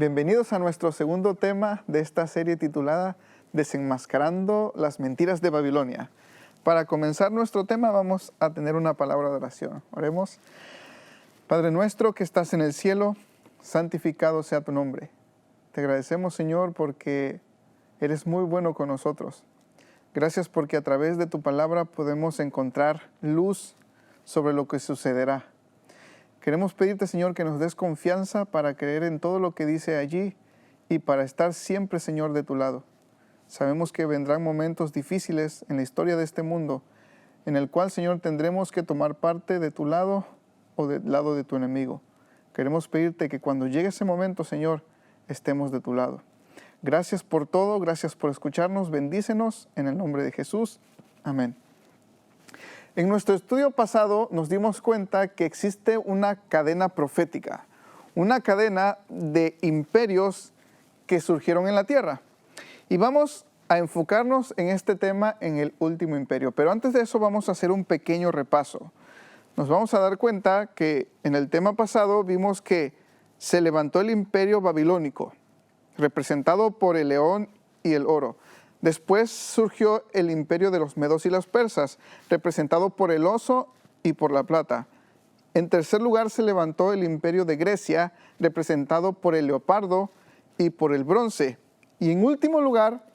Bienvenidos a nuestro segundo tema de esta serie titulada Desenmascarando las mentiras de Babilonia. Para comenzar nuestro tema vamos a tener una palabra de oración. Oremos. Padre nuestro que estás en el cielo, santificado sea tu nombre. Te agradecemos, Señor, porque eres muy bueno con nosotros. Gracias porque a través de tu palabra podemos encontrar luz sobre lo que sucederá. Queremos pedirte, Señor, que nos des confianza para creer en todo lo que dice allí y para estar siempre, Señor, de tu lado. Sabemos que vendrán momentos difíciles en la historia de este mundo, en el cual, Señor, tendremos que tomar parte de tu lado o del lado de tu enemigo. Queremos pedirte que cuando llegue ese momento, Señor, estemos de tu lado. Gracias por todo, gracias por escucharnos, bendícenos en el nombre de Jesús. Amén. En nuestro estudio pasado nos dimos cuenta que existe una cadena profética, una cadena de imperios que surgieron en la tierra. Y vamos a enfocarnos en este tema en el último imperio. Pero antes de eso vamos a hacer un pequeño repaso. Nos vamos a dar cuenta que en el tema pasado vimos que se levantó el imperio babilónico, representado por el león y el oro. Después surgió el imperio de los medos y los persas, representado por el oso y por la plata. En tercer lugar se levantó el imperio de Grecia, representado por el leopardo y por el bronce. Y en último lugar,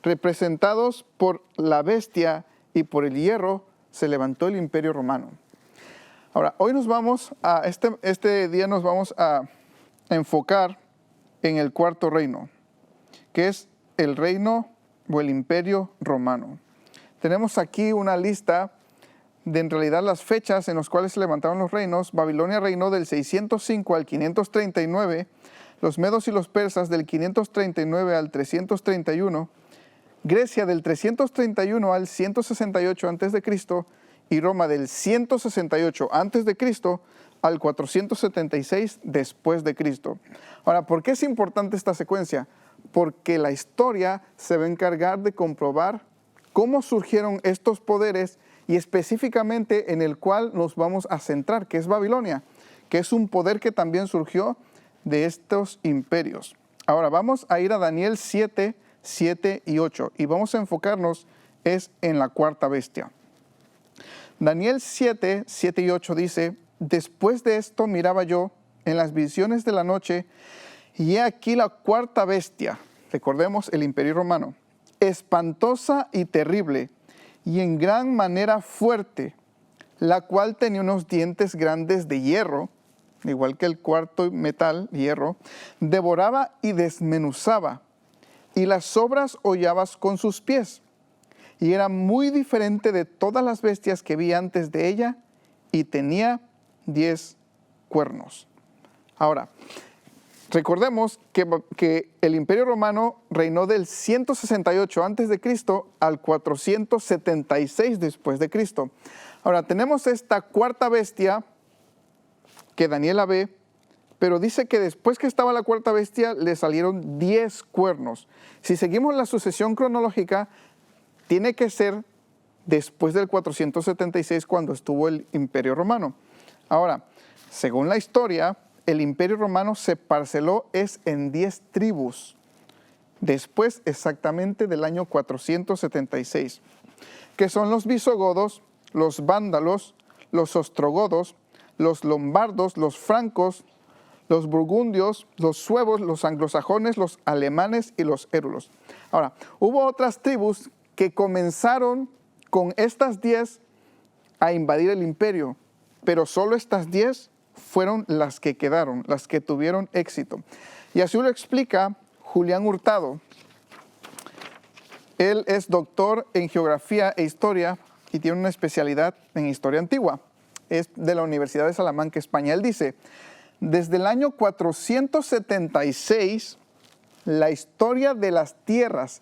representados por la bestia y por el hierro, se levantó el imperio romano. Ahora, hoy este día nos vamos a enfocar en el cuarto reino, que es el reino o el imperio romano. Tenemos aquí una lista de en realidad las fechas en las cuales se levantaron los reinos. Babilonia reinó del 605 al 539, los medos y los persas del 539 al 331, Grecia del 331 al 168 a.C. y Roma del 168 a.C. al 476 después de Cristo. Ahora, ¿por qué es importante esta secuencia? Porque la historia se va a encargar de comprobar cómo surgieron estos poderes y específicamente en el cual nos vamos a centrar, que es Babilonia, que es un poder que también surgió de estos imperios. Ahora vamos a ir a Daniel 7, 7 y 8 y vamos a enfocarnos en la cuarta bestia. Daniel 7, 7 y 8 dice: después de esto miraba yo en las visiones de la noche, y he aquí la cuarta bestia, recordemos el imperio romano, espantosa y terrible, y en gran manera fuerte, la cual tenía unos dientes grandes de hierro, igual que el cuarto metal, hierro, devoraba y desmenuzaba, y las sobras hollaba con sus pies, y era muy diferente de todas las bestias que vi antes de ella, y tenía 10 cuernos. Ahora, recordemos que el imperio romano reinó del 168 a.C. al 476 después de Cristo. Ahora, tenemos esta cuarta bestia que Daniel la ve, pero dice que después que estaba la cuarta bestia le salieron 10 cuernos. Si seguimos la sucesión cronológica, tiene que ser después del 476 cuando estuvo el imperio romano. Ahora, según la historia, el imperio romano se parceló en 10 tribus, después exactamente del año 476, que son los visigodos, los vándalos, los ostrogodos, los lombardos, los francos, los burgundios, los suevos, los anglosajones, los alemanes y los érulos. Ahora, hubo otras tribus que comenzaron con estas 10 a invadir el imperio, pero solo estas 10 fueron las que quedaron, las que tuvieron éxito. Y así lo explica Julián Hurtado. Él es doctor en geografía e historia y tiene una especialidad en historia antigua. Es de la Universidad de Salamanca, España. Él dice: desde el año 476, la historia de las tierras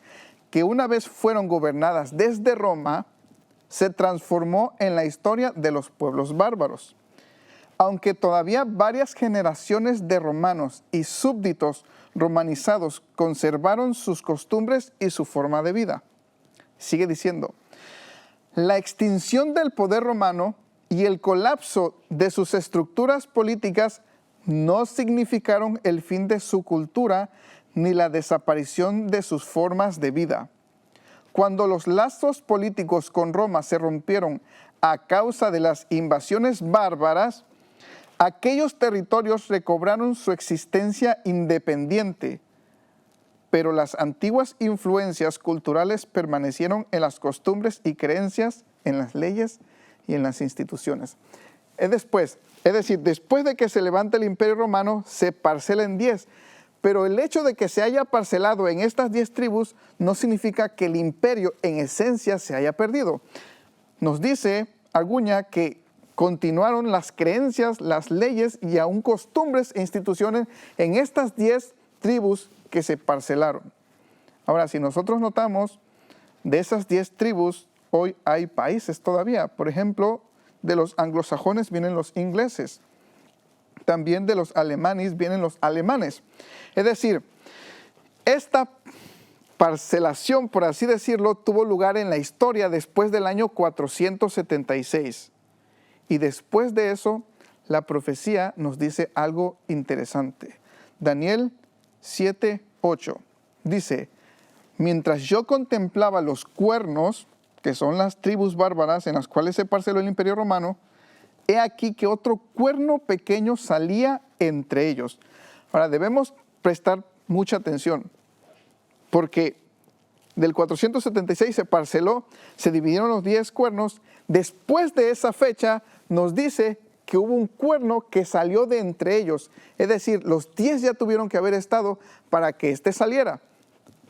que una vez fueron gobernadas desde Roma se transformó en la historia de los pueblos bárbaros. Aunque todavía varias generaciones de romanos y súbditos romanizados conservaron sus costumbres y su forma de vida. Sigue diciendo: la extinción del poder romano y el colapso de sus estructuras políticas no significaron el fin de su cultura ni la desaparición de sus formas de vida. Cuando los lazos políticos con Roma se rompieron a causa de las invasiones bárbaras, aquellos territorios recobraron su existencia independiente, pero las antiguas influencias culturales permanecieron en las costumbres y creencias, en las leyes y en las instituciones. Es decir, después de que se levanta el Imperio Romano, se parcela en 10. Pero el hecho de que se haya parcelado en estas 10 tribus no significa que el imperio en esencia se haya perdido. Nos dice Arguña que continuaron las creencias, las leyes y aún costumbres e instituciones en estas 10 tribus que se parcelaron. Ahora, si nosotros notamos, de esas 10 tribus, hoy hay países todavía. Por ejemplo, de los anglosajones vienen los ingleses. También de los alemanes vienen los alemanes. Es decir, esta parcelación, por así decirlo, tuvo lugar en la historia después del año 476. Y después de eso, la profecía nos dice algo interesante. Daniel 7:8 dice: mientras yo contemplaba los cuernos, que son las tribus bárbaras en las cuales se parceló el Imperio Romano, he aquí que otro cuerno pequeño salía entre ellos. Ahora, debemos prestar mucha atención, porque del 476 se parceló, se dividieron los 10 cuernos. Después de esa fecha nos dice que hubo un cuerno que salió de entre ellos. Es decir, los 10 ya tuvieron que haber estado para que éste saliera.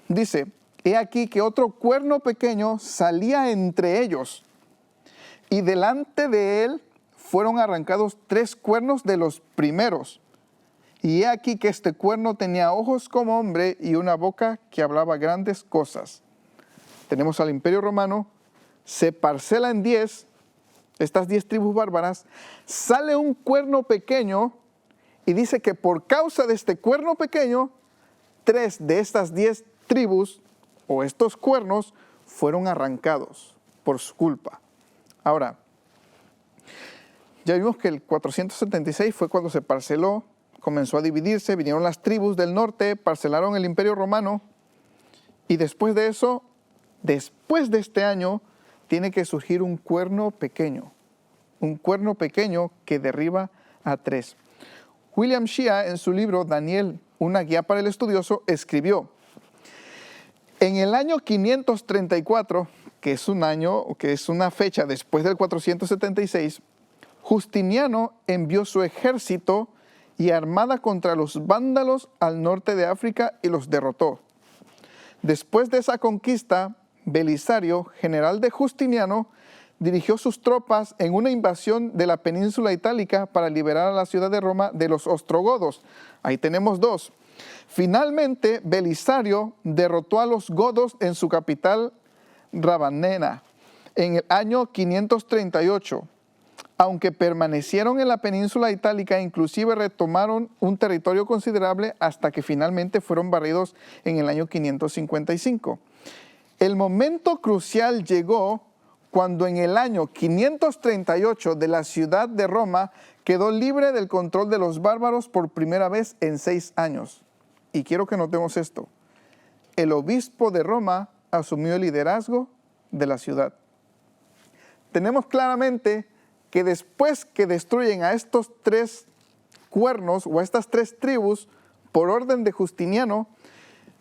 Dice: he aquí que otro cuerno pequeño salía entre ellos, y delante de él fueron arrancados 3 cuernos de los primeros. Y he aquí que este cuerno tenía ojos como hombre y una boca que hablaba grandes cosas. Tenemos al Imperio Romano, se parcela en 10, estas 10 tribus bárbaras, sale un cuerno pequeño y dice que por causa de este cuerno pequeño, 3 de estas 10 tribus o estos cuernos fueron arrancados por su culpa. Ahora, ya vimos que el 476 fue cuando se parceló, comenzó a dividirse, vinieron las tribus del norte, parcelaron el Imperio Romano, y después de eso, después de este año, tiene que surgir un cuerno pequeño que derriba a 3. William Shea, en su libro Daniel, una guía para el estudioso, escribió: en el año 534, que es una fecha después del 476, Justiniano envió su ejército y armada contra los vándalos al norte de África y los derrotó. Después de esa conquista, Belisario, general de Justiniano, dirigió sus tropas en una invasión de la península itálica para liberar a la ciudad de Roma de los ostrogodos. Ahí tenemos 2. Finalmente, Belisario derrotó a los godos en su capital, Ravenna, en el año 538. Aunque permanecieron en la península itálica, inclusive retomaron un territorio considerable hasta que finalmente fueron barridos en el año 555. El momento crucial llegó cuando en el año 538 de la ciudad de Roma quedó libre del control de los bárbaros por primera vez en 6 años. Y quiero que notemos esto: el obispo de Roma asumió el liderazgo de la ciudad. Tenemos claramente que después que destruyen a estos 3 cuernos o a estas 3 tribus por orden de Justiniano,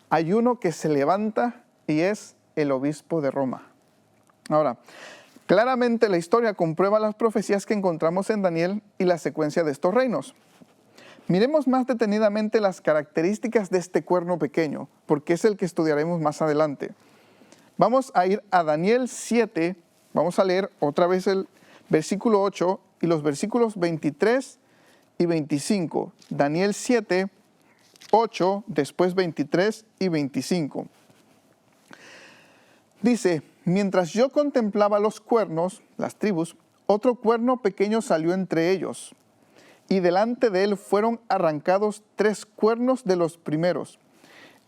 hay uno que se levanta y es el obispo de Roma. Ahora, claramente la historia comprueba las profecías que encontramos en Daniel y la secuencia de estos reinos. Miremos más detenidamente las características de este cuerno pequeño, porque es el que estudiaremos más adelante. Vamos a ir a Daniel 7, vamos a leer otra vez el versículo 8 y los versículos 23 y 25. Daniel 7, 8, después 23 y 25. Dice: mientras yo contemplaba los cuernos, las tribus, otro cuerno pequeño salió entre ellos, y delante de él fueron arrancados 3 cuernos de los primeros.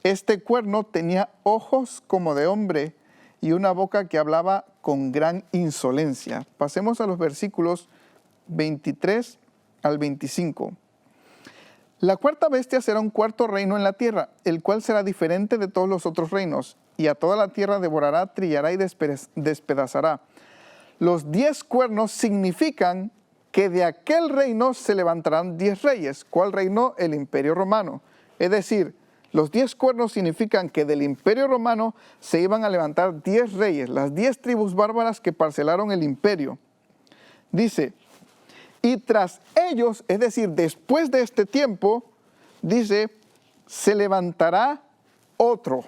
Este cuerno tenía ojos como de hombre y una boca que hablaba con gran insolencia. Pasemos a los versículos 23 al 25. La cuarta bestia será un cuarto reino en la tierra, el cual será diferente de todos los otros reinos, y a toda la tierra devorará, trillará y despedazará. Los 10 cuernos significan que de aquel reino se levantarán 10 reyes. ¿Cuál reino? El Imperio Romano. Es decir, los 10 cuernos significan que del Imperio Romano se iban a levantar 10 reyes, las 10 tribus bárbaras que parcelaron el imperio. Dice, y tras ellos, es decir, después de este tiempo, dice, se levantará otro,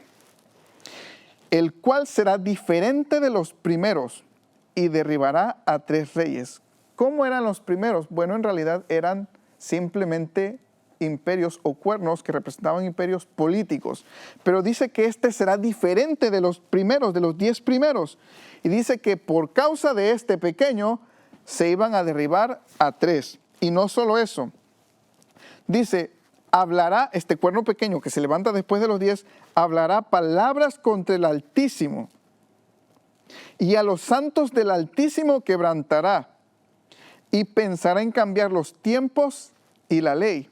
el cual será diferente de los primeros y derribará a 3 reyes. ¿Cómo eran los primeros? Bueno, en realidad eran simplemente imperios o cuernos que representaban imperios políticos. Pero dice que este será diferente de los primeros, de los 10 primeros. Y dice que por causa de este pequeño, se iban a derribar a 3. Y no solo eso. Dice, hablará, este cuerno pequeño que se levanta después de los 10, hablará palabras contra el Altísimo. Y a los santos del Altísimo quebrantará. Y pensará en cambiar los tiempos y la ley.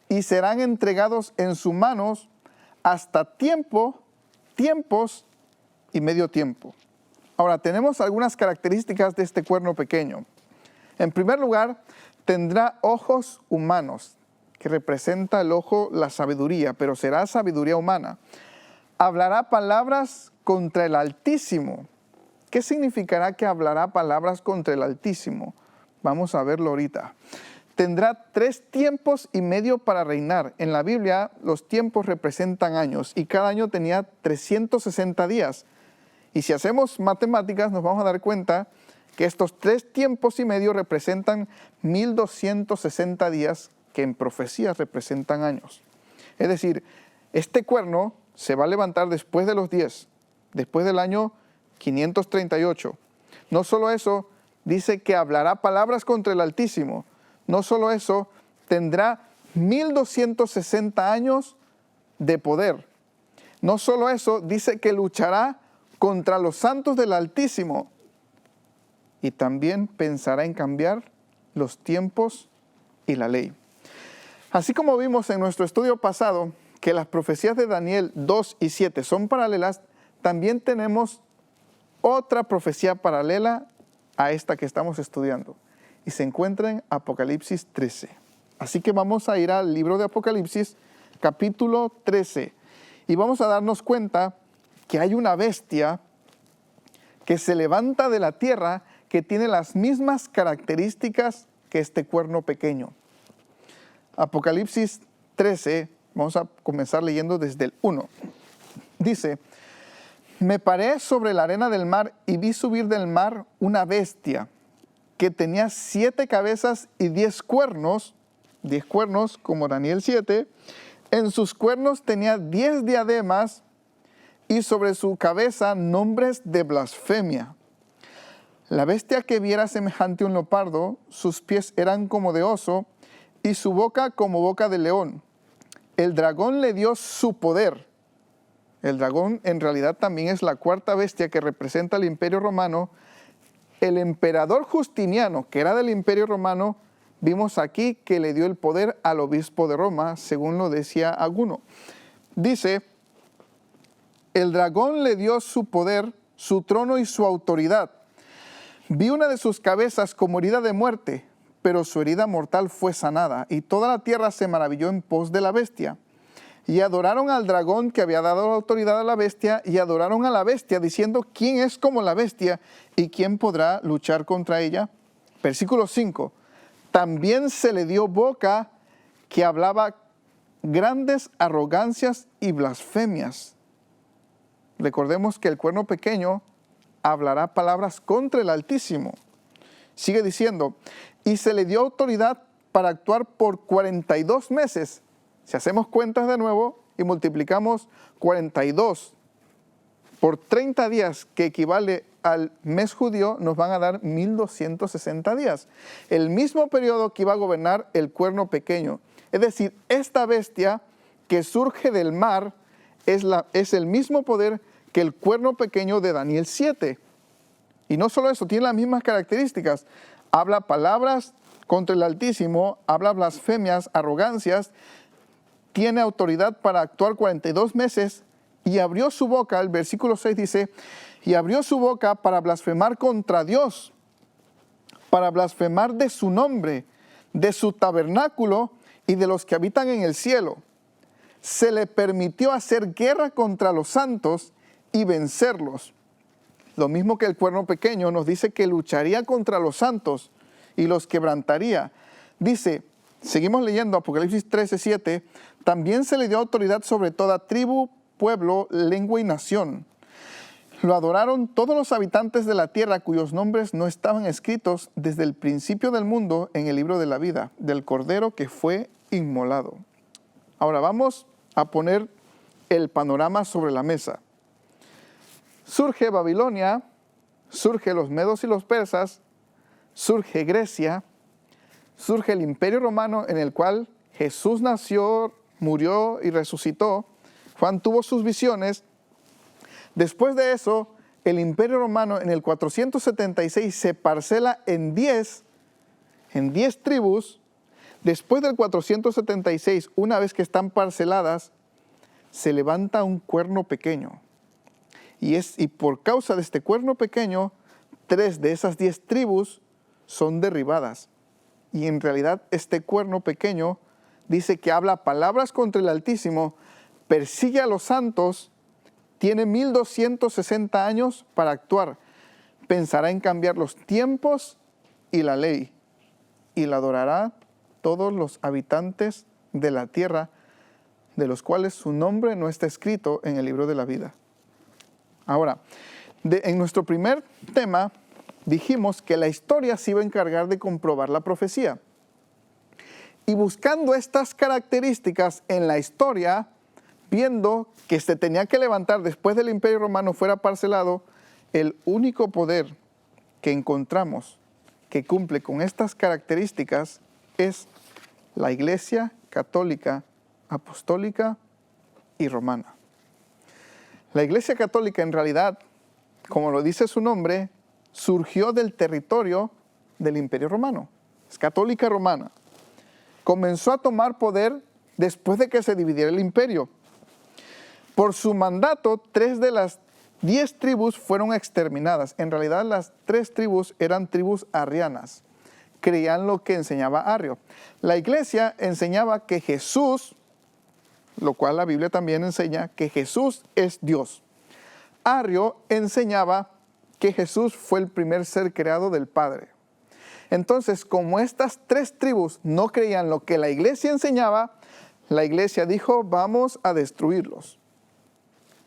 Y serán entregados en sus manos hasta tiempos y medio tiempo. Ahora, tenemos algunas características de este cuerno pequeño. En primer lugar, tendrá ojos humanos, que representa el ojo la sabiduría, pero será sabiduría humana. Hablará palabras contra el Altísimo. ¿Qué significará que hablará palabras contra el Altísimo? Vamos a verlo ahorita. Tendrá 3 tiempos y medio para reinar. En la Biblia los tiempos representan años y cada año tenía 360 días. Y si hacemos matemáticas nos vamos a dar cuenta que estos 3 tiempos y medio representan 1260 días que en profecías representan años. Es decir, este cuerno se va a levantar después de los 10, después del año 538. No solo eso, dice que hablará palabras contra el Altísimo. No solo eso, tendrá 1260 años de poder. No solo eso, dice que luchará contra los santos del Altísimo y también pensará en cambiar los tiempos y la ley. Así como vimos en nuestro estudio pasado que las profecías de Daniel 2 y 7 son paralelas, también tenemos otra profecía paralela a esta que estamos estudiando y se encuentra en Apocalipsis 13. Así que vamos a ir al libro de Apocalipsis, capítulo 13, y vamos a darnos cuenta que hay una bestia que se levanta de la tierra que tiene las mismas características que este cuerno pequeño. Apocalipsis 13, vamos a comenzar leyendo desde el 1. Dice, me paré sobre la arena del mar y vi subir del mar una bestia que tenía 7 cabezas y 10 cuernos como Daniel 7. En sus cuernos tenía 10 diademas y sobre su cabeza nombres de blasfemia. La bestia que viera semejante a un leopardo, sus pies eran como de oso y su boca como boca de león. El dragón le dio su poder. El dragón en realidad también es la cuarta bestia que representa al Imperio Romano. El emperador Justiniano, que era del Imperio Romano, vimos aquí que le dio el poder al obispo de Roma, según lo decía Aguno. Dice, el dragón le dio su poder, su trono y su autoridad. Vi una de sus cabezas como herida de muerte, pero su herida mortal fue sanada, y toda la tierra se maravilló en pos de la bestia. Y adoraron al dragón que había dado la autoridad a la bestia, y adoraron a la bestia, diciendo, ¿quién es como la bestia? ¿Y quién podrá luchar contra ella? Versículo 5. También se le dio boca que hablaba grandes arrogancias y blasfemias. Recordemos que el cuerno pequeño hablará palabras contra el Altísimo. Sigue diciendo, y se le dio autoridad para actuar por 42 meses. Si hacemos cuentas de nuevo y multiplicamos 42 por 30 días, que equivale al mes judío, nos van a dar 1260 días. El mismo periodo que iba a gobernar el cuerno pequeño. Es decir, esta bestia que surge del mar es el mismo poder que el cuerno pequeño de Daniel 7. Y no solo eso, tiene las mismas características. Habla palabras contra el Altísimo, habla blasfemias, arrogancias, tiene autoridad para actuar 42 meses y abrió su boca, el versículo 6 dice, y abrió su boca para blasfemar contra Dios, para blasfemar de su nombre, de su tabernáculo y de los que habitan en el cielo. Se le permitió hacer guerra contra los santos y vencerlos. Lo mismo que el cuerno pequeño nos dice que lucharía contra los santos y los quebrantaría. Dice, seguimos leyendo Apocalipsis 13:7, también se le dio autoridad sobre toda tribu, pueblo, lengua y nación. Lo adoraron todos los habitantes de la tierra cuyos nombres no estaban escritos desde el principio del mundo en el libro de la vida, del Cordero que fue inmolado. Ahora vamos a poner el panorama sobre la mesa. Surge Babilonia, surge los medos y los persas, surge Grecia, surge el Imperio Romano en el cual Jesús nació, murió y resucitó. Juan tuvo sus visiones. Después de eso, el Imperio Romano en el 476 se parcela en 10 tribus. Después del 476, una vez que están parceladas, se levanta un cuerno pequeño. Y por causa de este cuerno pequeño, 3 de esas 10 tribus son derribadas. Y en realidad este cuerno pequeño dice que habla palabras contra el Altísimo, persigue a los santos, tiene 1260 años para actuar. Pensará en cambiar los tiempos y la ley, y la adorará todos los habitantes de la tierra, de los cuales su nombre no está escrito en el libro de la vida. Ahora, en nuestro primer tema dijimos que la historia se iba a encargar de comprobar la profecía. Y buscando estas características en la historia, viendo que se tenía que levantar después del Imperio Romano fuera parcelado, el único poder que encontramos que cumple con estas características es la Iglesia Católica, Apostólica y Romana. La Iglesia Católica en realidad, como lo dice su nombre, surgió del territorio del Imperio Romano. Es católica romana. Comenzó a tomar poder después de que se dividiera el imperio. Por su mandato, 3 de las 10 tribus fueron exterminadas. En realidad, las 3 tribus eran tribus arrianas. Creían lo que enseñaba Arrio. La iglesia enseñaba que Jesús, lo cual la Biblia también enseña, que Jesús es Dios. Arrio enseñaba que Jesús fue el primer ser creado del Padre. Entonces, como estas 3 tribus no creían lo que la iglesia enseñaba, la iglesia dijo, vamos a destruirlos.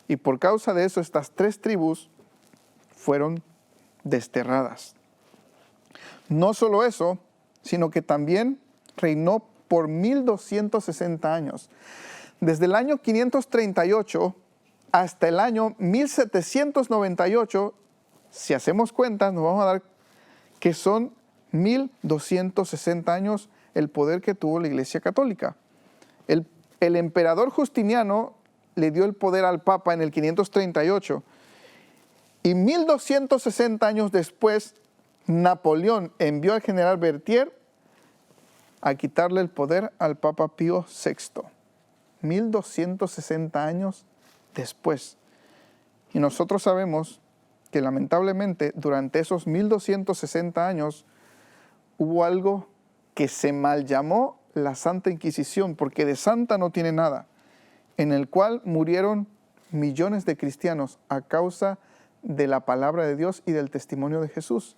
Y por causa de eso, estas 3 tribus fueron desterradas. No solo eso, sino que también reinó por 1260 años. Desde el año 538 hasta el año 1798, si hacemos cuentas, nos vamos a dar que son 1260 años el poder que tuvo la Iglesia Católica. El emperador Justiniano le dio el poder al Papa en el 538 y 1260 años después Napoleón envió al general Berthier a quitarle el poder al Papa Pío VI. 1260 años después. Y nosotros sabemos que lamentablemente durante esos 1260 años hubo algo que se mal llamó la Santa Inquisición, porque de santa no tiene nada, en el cual murieron millones de cristianos a causa de la palabra de Dios y del testimonio de Jesús.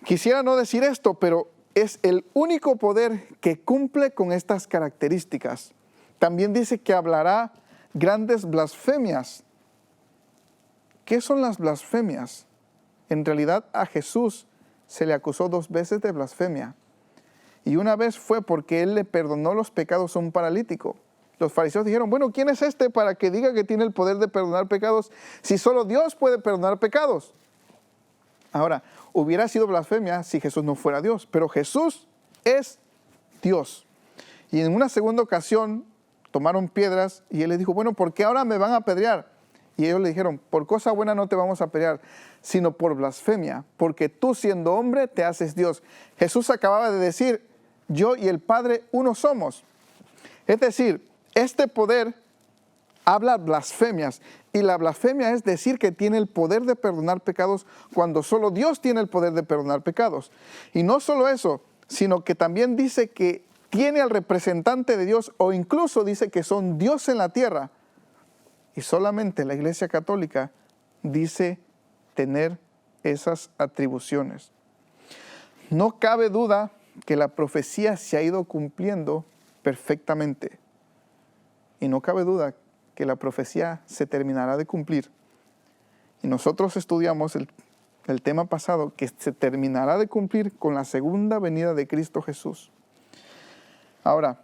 Quisiera no decir esto, pero es el único poder que cumple con estas características. También dice que hablará grandes blasfemias. ¿Qué son las blasfemias? En realidad a Jesús se le acusó 2 veces de blasfemia. Y una vez fue porque él le perdonó los pecados a un paralítico. Los fariseos dijeron, bueno, ¿quién es este para que diga que tiene el poder de perdonar pecados si solo Dios puede perdonar pecados? Ahora, hubiera sido blasfemia si Jesús no fuera Dios, pero Jesús es Dios. Y en una segunda ocasión tomaron piedras y él les dijo, bueno, ¿por qué ahora me van a apedrear? Y ellos le dijeron, por cosa buena no te vamos a pelear, sino por blasfemia, porque tú siendo hombre te haces Dios. Jesús acababa de decir, yo y el Padre uno somos. Es decir, este poder habla blasfemias, y la blasfemia es decir que tiene el poder de perdonar pecados cuando solo Dios tiene el poder de perdonar pecados. Y no solo eso, sino que también dice que tiene al representante de Dios, o incluso dice que son Dios en la tierra. Y solamente la Iglesia Católica dice tener esas atribuciones. No cabe duda que la profecía se ha ido cumpliendo perfectamente. Y no cabe duda que la profecía se terminará de cumplir. Y nosotros estudiamos el tema pasado, que se terminará de cumplir con la segunda venida de Cristo Jesús. Ahora,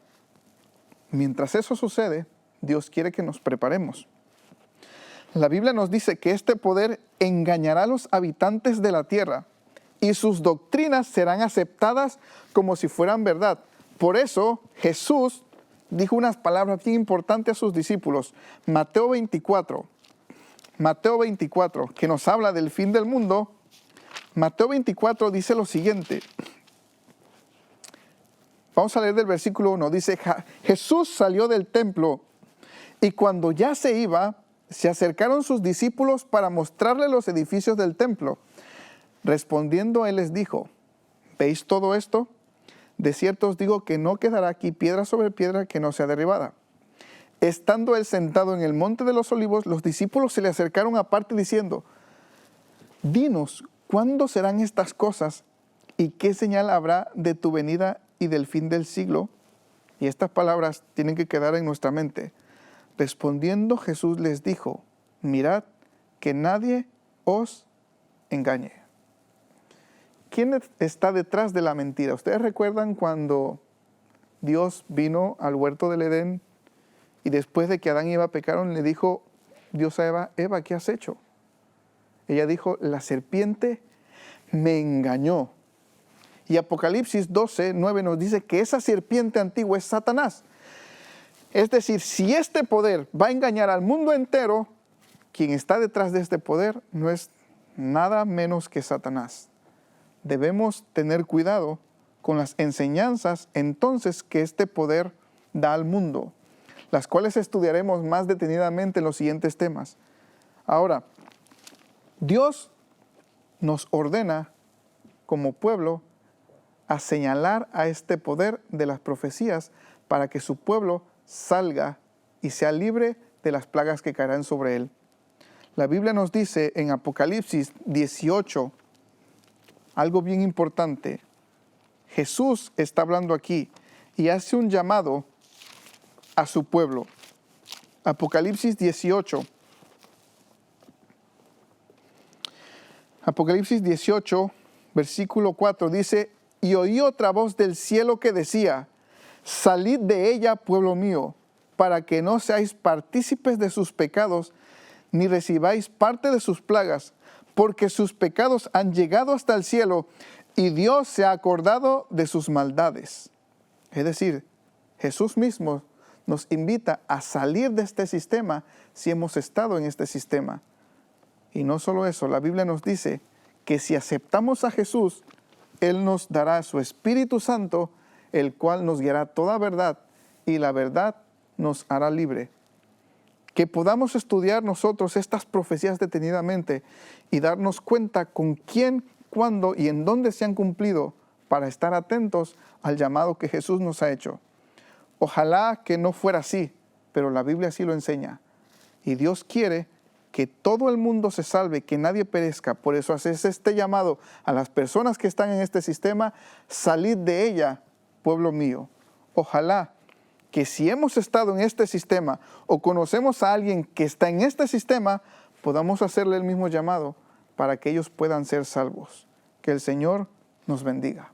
mientras eso sucede, Dios quiere que nos preparemos. La Biblia nos dice que este poder engañará a los habitantes de la tierra y sus doctrinas serán aceptadas como si fueran verdad. Por eso Jesús dijo unas palabras bien importantes a sus discípulos. Mateo 24, que nos habla del fin del mundo. Mateo 24 dice lo siguiente. Vamos a leer del versículo 1. Dice, Jesús salió del templo y cuando ya se iba, se acercaron sus discípulos para mostrarle los edificios del templo. Respondiendo, él les dijo, ¿veis todo esto? De cierto os digo que no quedará aquí piedra sobre piedra que no sea derribada. Estando él sentado en el monte de los olivos, los discípulos se le acercaron aparte diciendo, dinos, ¿cuándo serán estas cosas? ¿Y qué señal habrá de tu venida y del fin del siglo? Y estas palabras tienen que quedar en nuestra mente. Respondiendo Jesús les dijo, mirad que nadie os engañe. ¿Quién está detrás de la mentira? ¿Ustedes recuerdan cuando Dios vino al huerto del Edén y después de que Adán y Eva pecaron, le dijo Dios a Eva, Eva, ¿qué has hecho? Ella dijo, la serpiente me engañó. Y Apocalipsis 12:9 nos dice que esa serpiente antigua es Satanás. Es decir, si este poder va a engañar al mundo entero, quien está detrás de este poder no es nada menos que Satanás. Debemos tener cuidado con las enseñanzas entonces que este poder da al mundo, las cuales estudiaremos más detenidamente en los siguientes temas. Ahora, Dios nos ordena como pueblo a señalar a este poder de las profecías para que su pueblo salga y sea libre de las plagas que caerán sobre él. La Biblia nos dice en Apocalipsis 18 algo bien importante. Jesús está hablando aquí y hace un llamado a su pueblo. Apocalipsis 18. Apocalipsis 18, versículo 4 dice, y oí otra voz del cielo que decía, salid de ella, pueblo mío, para que no seáis partícipes de sus pecados, ni recibáis parte de sus plagas, porque sus pecados han llegado hasta el cielo, y Dios se ha acordado de sus maldades. Es decir, Jesús mismo nos invita a salir de este sistema si hemos estado en este sistema. Y no solo eso, la Biblia nos dice que si aceptamos a Jesús, Él nos dará su Espíritu Santo, el cual nos guiará toda verdad, y la verdad nos hará libre. Que podamos estudiar nosotros estas profecías detenidamente y darnos cuenta con quién, cuándo y en dónde se han cumplido para estar atentos al llamado que Jesús nos ha hecho. Ojalá que no fuera así, pero la Biblia así lo enseña. Y Dios quiere que todo el mundo se salve, que nadie perezca. Por eso hace este llamado a las personas que están en este sistema, salid de ella, pueblo mío. Ojalá que si hemos estado en este sistema o conocemos a alguien que está en este sistema, podamos hacerle el mismo llamado para que ellos puedan ser salvos. Que el Señor nos bendiga.